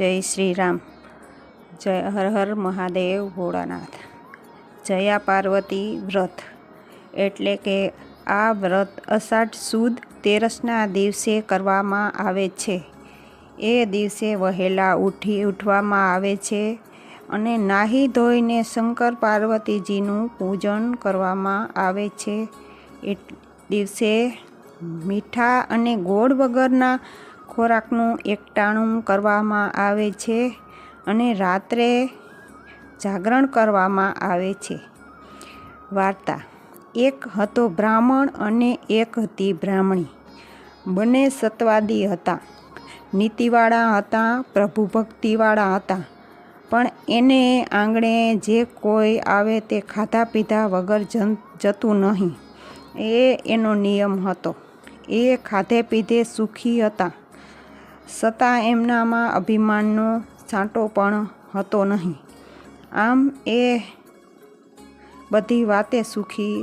જય શ્રી રામ, જય હર હર મહાદેવ ભોળાનાથ। જયા પાર્વતી વ્રત એટલે કે આ વ્રત અષાઢ સુદ તેરસના દિવસે કરવામાં આવે છે। એ દિવસે વહેલા ઉઠવામાં આવે છે અને નાહી ધોઈને શંકર પાર્વતીજીનું પૂજન કરવામાં આવે છે। એ દિવસે મીઠા અને ગોળ વગરના ખોરાકનું એકટાણું કરવામાં આવે છે અને રાત્રે જાગરણ કરવામાં આવે છે। વાર્તા: એક હતો બ્રાહ્મણ અને એક હતી બ્રાહ્મણી। બંને સત્વાદી હતા, નીતિવાળા હતા, પ્રભુ ભક્તિવાળા હતા। પણ એને આંગણે જે કોઈ આવે તે ખાધા પીધા વગર જતું નહીં, એ એનો નિયમ હતો। એ ખાધે પીધે સુખી હતા, છતાં એમનામાં અભિમાનનો છાંટો પણ હતો નહીં। આમ એ બધી વાતે સુખી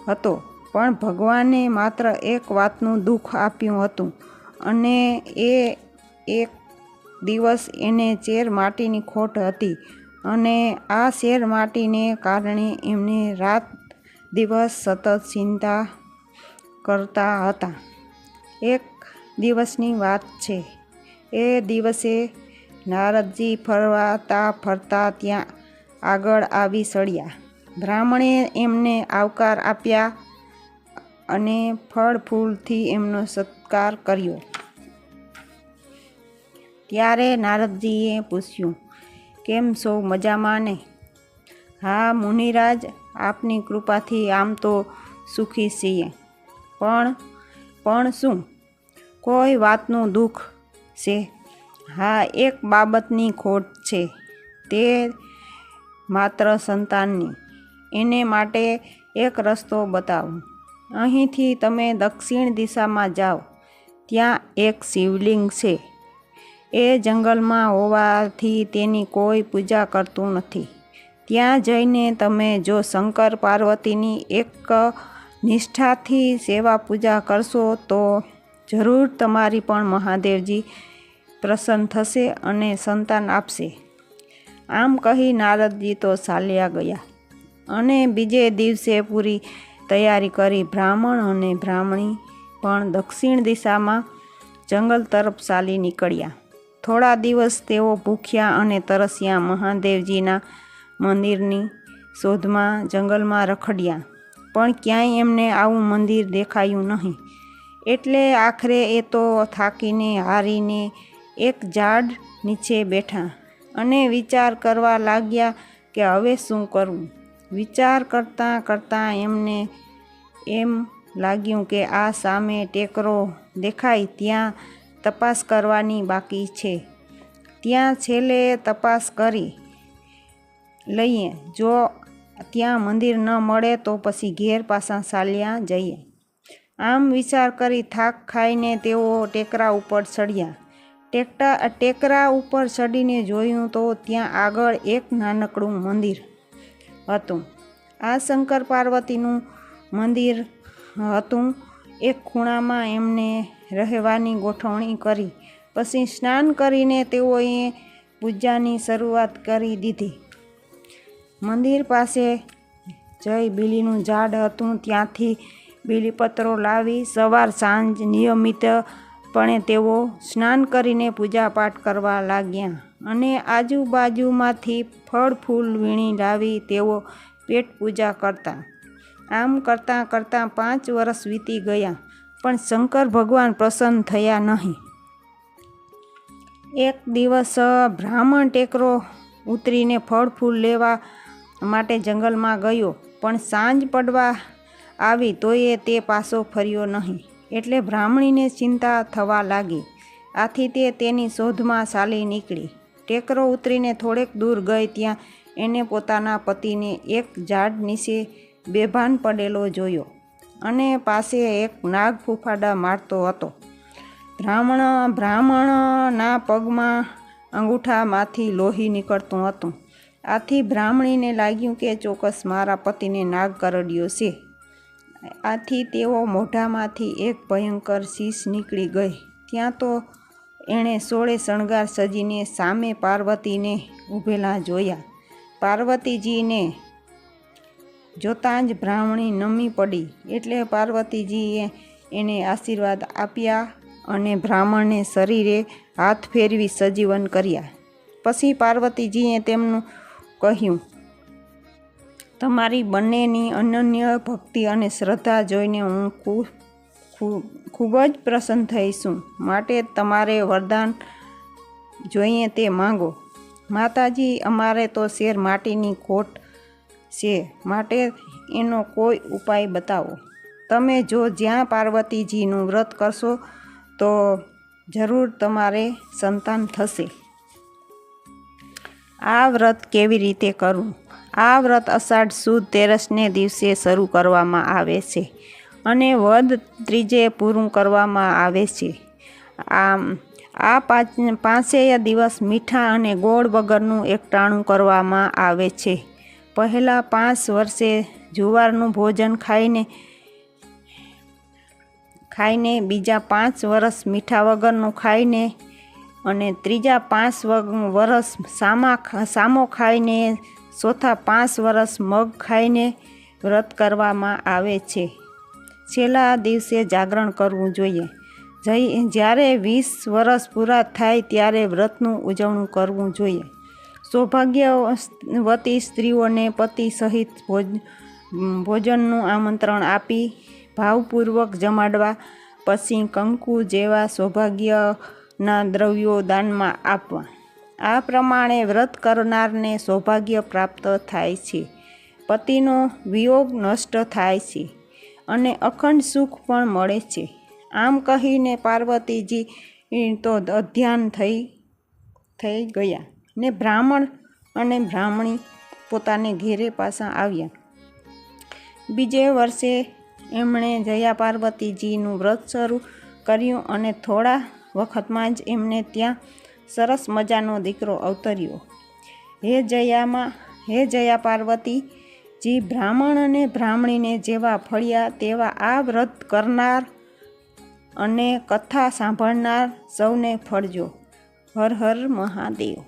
હતો, પણ ભગવાને માત્ર એક વાતનું દુઃખ આપ્યું હતું, અને એ એક દિવસ એને ચેર માટીની ખોટ હતી, અને આ ચેર માટીને કારણે એમને રાત દિવસ સતત ચિંતા કરતા હતા। એક દિવસની વાત છે। એ દિવસે નારદજી ફરતા ત્યાં આગળ આવી ચડ્યા। બ્રાહ્મણે એમને આવકાર આપ્યા અને ફળ ફૂલથી એમનો સત્કાર કર્યો। ત્યારે નારદજીએ પૂછ્યું, કેમ છો, મજામાં ને? હા મુનિરાજ, આપની કૃપાથી આમ તો સુખી છીએ, પણ શું કોઈ વાતનું દુઃખ છે? હા, એક બાબતની ખોટ છે, તે માત્ર સંતાનની। એને માટે એક રસ્તો બતાવું। અહીંથી તમે દક્ષિણ દિશામાં જાઓ, ત્યાં એક શિવલિંગ છે। એ જંગલમાં હોવાથી તેની કોઈ પૂજા કરતું નથી। ત્યાં જઈને તમે જો શંકર પાર્વતીની એક નિષ્ઠાથી સેવા પૂજા કરશો તો જરૂર તમારી પણ મહાદેવજી પ્રસન્ન થશે અને સંતાન આપશે। આમ કહી નારદજી તો ચાલ્યા ગયા અને બીજે દિવસે પૂરી તૈયારી કરી બ્રાહ્મણ અને બ્રાહ્મણી પણ દક્ષિણ દિશામાં જંગલ તરફ ચાલી નીકળ્યા। થોડા દિવસ તેઓ ભૂખ્યા અને તરસ્યા મહાદેવજીના મંદિરની શોધમાં જંગલમાં રખડ્યા, પણ ક્યાંય એમને આવું મંદિર દેખાયું નહીં। એટલે આખરે એ તો થાકીને હારીને એક ઝાડ નીચે બેઠા અને વિચાર કરવા લાગ્યા કે હવે શું કરવું। વિચાર કરતાં કરતાં એમને એમ લાગ્યું કે આ સામે ટેકરો દેખાય ત્યાં તપાસ કરવાની બાકી છે। ત્યાં છેલ્લે તપાસ કરી લઈએ, જો ત્યાં મંદિર ન મળે તો પછી ઘેર પાછા ચાલ્યા જઈએ। આમ વિચાર કરી થાક ખાઈને તેઓ ટેકરા ઉપર ચડ્યા। ટેકરા ઉપર ચડીને જોયું તો ત્યાં આગળ એક નાનકડું મંદિર હતું। આ શંકર પાર્વતીનું મંદિર હતું। એક ખૂણામાં એમને રહેવાની ગોઠવણી કરી। પછી સ્નાન કરીને તેઓએ પૂજાની શરૂઆત કરી દીધી। મંદિર પાસે જઈ બીલીનું ઝાડ હતું, ત્યાંથી બીલીપત્રો લાવી સવાર સાંજ નિયમિતપણે તેઓ સ્નાન કરીને પૂજાપાઠ કરવા લાગ્યા અને આજુબાજુમાંથી ફળ ફૂલ વીણી લાવી તેઓ પેટ પૂજા કરતા। આમ કરતાં કરતાં 5 વર્ષ વીતી ગયા, પણ શંકર ભગવાન પ્રસન્ન થયા નહીં। એક દિવસ બ્રાહ્મણ ટેકરો ઉતરીને ફળ ફૂલ લેવા માટે જંગલમાં ગયો, પણ સાંજ પડવા આવી તોય તે પાછો ફર્યો નહીં। એટલે બ્રાહ્મણીને ચિંતા થવા લાગી। આથી તે તેની શોધમાં ચાલી નીકળી। ટેકરો ઉતરીને થોડેક દૂર ગઈ ત્યાં એને પોતાના પતિને એક ઝાડ નીચે બેભાન પડેલો જોયો અને પાસે એક નાગ ફૂફાડા મારતો હતો। બ્રાહ્મણના પગમાં અંગૂઠામાંથી લોહી નીકળતું હતું। આથી બ્રાહ્મણીને લાગ્યું કે ચોક્કસ મારા પતિને નાગ કરડ્યો છે। આથી તેઓ મોઢામાંથી એક ભયંકર શીશ નીકળી ગઈ। ત્યાં તો એણે 16 શણગાર સજીને સામે પાર્વતીને ઊભેલા જોયા. પાર્વતીજીને જોતાં જ બ્રાહ્મણી નમી પડી, એટલે પાર્વતીજીએ એને આશીર્વાદ આપ્યા અને બ્રાહ્મણને શરીરે હાથ ફેરવી સજીવન કર્યા. પછી પાર્વતીજીએ તેમનું કહ્યું, તમારી બંનેની અનન્ય ભક્તિ અને શ્રદ્ધા જોઈને હું ખૂબ જ પ્રસન્ન થઈ છું. માટે તમારે વરદાન જોઈએ તે માંગો. માતાજી, અમારે તો શેર માટીની ખોટ છે, માટે એનો કોઈ ઉપાય બતાવો. તમે જો જ્યાં પાર્વતીજીનું વ્રત કરશો તો જરૂર તમારે સંતાન થશે. આ વ્રત કેવી રીતે કરવું? આ વ્રત અષાઢ સુદ 13ને દિવસે શરૂ કરવામાં આવે છે અને વદ ત્રીજે પૂરું કરવામાં આવે છે. આ 5 દિવસ મીઠા અને ગોળ વગરનું એકટાણું કરવામાં આવે છે. પહેલાં 5 વર્ષે જુવારનું ભોજન ખાઈને બીજા 5 વર્ષ મીઠા વગરનું ખાઈને અને ત્રીજા 5 વર્ષ સામો ખાઈને ચોથા 5 વર્ષ મગ ખાઈને વ્રત કરવામાં આવે છે. છેલ્લા દિવસે જાગરણ કરવું જોઈએ. જ્યારે 20 વર્ષ પૂરા થાય ત્યારે વ્રતનું ઉજવણું કરવું જોઈએ. સૌભાગ્યવતી સ્ત્રીઓને પતિ સહિત ભોજનનું આમંત્રણ આપી ભાવપૂર્વક જમાડવા. પછી કંકુ જેવા સૌભાગ્યના દ્રવ્યો દાનમાં આપવા. આ પ્રમાણે વ્રત કરનારને સૌભાગ્ય પ્રાપ્ત થાય છે, પતિનો વિયોગ નષ્ટ થાય છે અને અખંડ સુખ પણ મળે છે. આમ કહીને પાર્વતીજી તો અધ્યાન થઈ ગયા ને બ્રાહ્મણ અને બ્રાહ્મણી પોતાને ઘેરે પાછા આવ્યા. બીજે વર્ષે એમણે જયા પાર્વતીજીનું વ્રત શરૂ કર્યું અને થોડા વખતમાં જ એમને ત્યાં સરસ મજાનો દીકરો અવતર્યો. હે જયા પાર્વતીજી, બ્રાહ્મણ અને બ્રાહ્મણીને જેવા ફળ્યા તેવા આ વ્રત કરનાર અને કથા સાંભળનાર સૌને ફળજો. હર હર મહાદેવ.